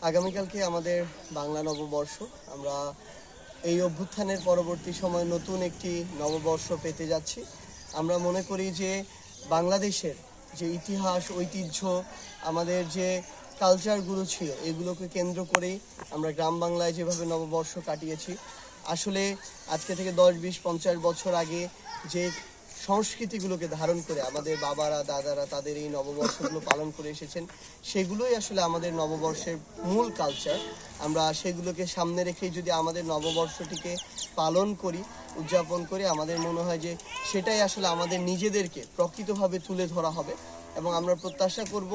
আগামীকালকে আমাদের বাংলা নববর্ষ। আমরা এই অভ্যুত্থানের পরবর্তী সময় নতুন একটি নববর্ষ পেতে যাচ্ছি। আমরা মনে করি যে বাংলাদেশের যে ইতিহাস, ঐতিহ্য, আমাদের যে কালচারগুলো ছিল, এগুলোকে কেন্দ্র করেই আমরা গ্রাম বাংলায় যেভাবে নববর্ষ কাটিয়েছি, আসলে আজকে থেকে 10-20-50 বছর আগে যে সংস্কৃতিগুলোকে ধারণ করে আমাদের বাবারা দাদারা তাদের এই নববর্ষগুলো পালন করে এসেছেন, সেগুলোই আসলে আমাদের নববর্ষের মূল কালচার। আমরা সেগুলোকে সামনে রেখেই যদি আমাদের নববর্ষটিকে পালন করি, উদযাপন করি, আমাদের মনে হয় যে সেটাই আসলে আমাদের নিজেদেরকে প্রকৃতভাবে তুলে ধরা হবে। এবং আমরা প্রত্যাশা করব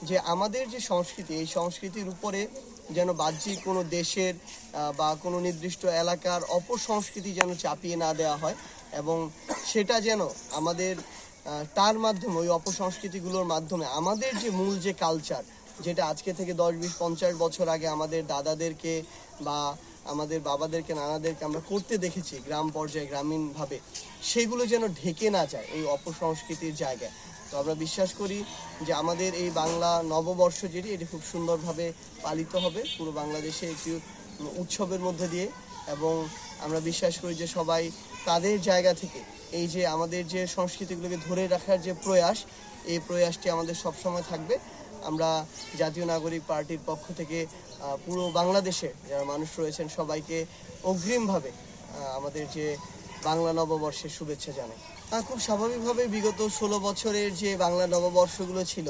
যে আমাদের যে সংস্কৃতি, এই সংস্কৃতির উপরে যেন বাহ্যিক কোনো দেশের বা কোনো নির্দিষ্ট এলাকার অপসংস্কৃতি যেন চাপিয়ে না দেওয়া হয়, এবং সেটা যেন আমাদের তার মাধ্যমে, ওই অপসংস্কৃতিগুলোর মাধ্যমে আমাদের যে মূল যে কালচার, যেটা আজকে থেকে 10-20-50 বছর আগে আমাদের দাদাদেরকে বা আমাদের বাবাদেরকে নানাদেরকে আমরা করতে দেখেছি গ্রাম পর্যায়ে গ্রামীণভাবে, সেগুলো যেন ঢেকে না যায় এই অপসংস্কৃতির জায়গায়। তো আমরা বিশ্বাস করি যে আমাদের এই বাংলা নববর্ষ যেটি, এটি খুব সুন্দরভাবে পালিত হবে পুরো বাংলাদেশে একটি উৎসবের মধ্যে দিয়ে। এবং আমরা বিশ্বাস করি যে সবাই তাদের জায়গা থেকে এই যে আমাদের যে সংস্কৃতিগুলোকে ধরে রাখার যে প্রয়াস, এই প্রয়াসটি আমাদের সবসময় থাকবে। আমরা জাতীয় নাগরিক পার্টির পক্ষ থেকে পুরো বাংলাদেশে যারা মানুষ রয়েছেন সবাইকে অগ্রিমভাবে আমাদের যে বাংলা নববর্ষের শুভেচ্ছা জানাই। খুব স্বাভাবিকভাবে বিগত 16 বছরের যে বাংলা নববর্ষগুলো ছিল,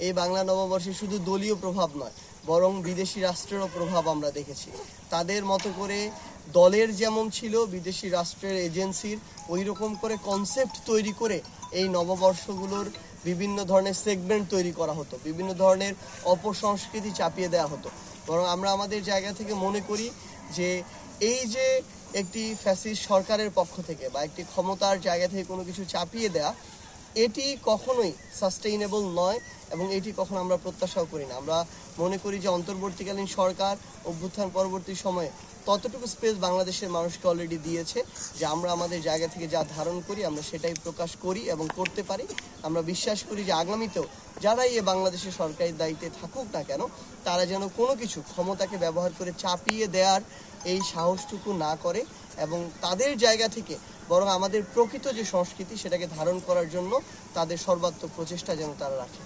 এই বাংলা নববর্ষে শুধু দলীয় প্রভাব নয়, বরং বিদেশি রাষ্ট্রেরও প্রভাব আমরা দেখেছি। তাদের মতো করে দলের যেমন ছিল, বিদেশি রাষ্ট্রের এজেন্সির ওই রকম করে কনসেপ্ট তৈরি করে এই নববর্ষগুলোর বিভিন্ন ধরনের সেগমেন্ট তৈরি করা হতো, বিভিন্ন ধরনের অপসংস্কৃতি চাপিয়ে দেওয়া হতো। বরং আমরা আমাদের জায়গা থেকে মনে করি যে এই যে একটি ফ্যাসিস্ট সরকারের পক্ষ থেকে বা একটি ক্ষমতার জায়গা থেকে কোনো কিছু চাপিয়ে দেয়া, এটি কখনোই সাস্টেইনেবল নয়, এবং এটি কখনো আমরা প্রত্যাশাও করি না। আমরা মনে করি যে অন্তর্বর্তীকালীন সরকার অভ্যুত্থান পরবর্তী সময়ে ততটুকু স্পেস বাংলাদেশের মানুষকে অলরেডি দিয়েছে যে আমরা আমাদের জায়গা থেকে যা ধারণ করি আমরা সেটাই প্রকাশ করি এবং করতে পারি। আমরা বিশ্বাস করি যে আগামীতেও যারাই এ বাংলাদেশের সরকারি দায়িত্বে থাকুক না কেন, তারা যেন কোনো কিছু ক্ষমতাকে ব্যবহার করে চাপিয়ে দেওয়ার এই সাহসটুকু না করে, এবং তাদের জায়গা থেকে বরং আমাদের প্রকৃত যে সংস্কৃতি সেটাকে ধারণ করার জন্য তাদের সর্বাত্মক প্রচেষ্টা যেন তারা রাখে।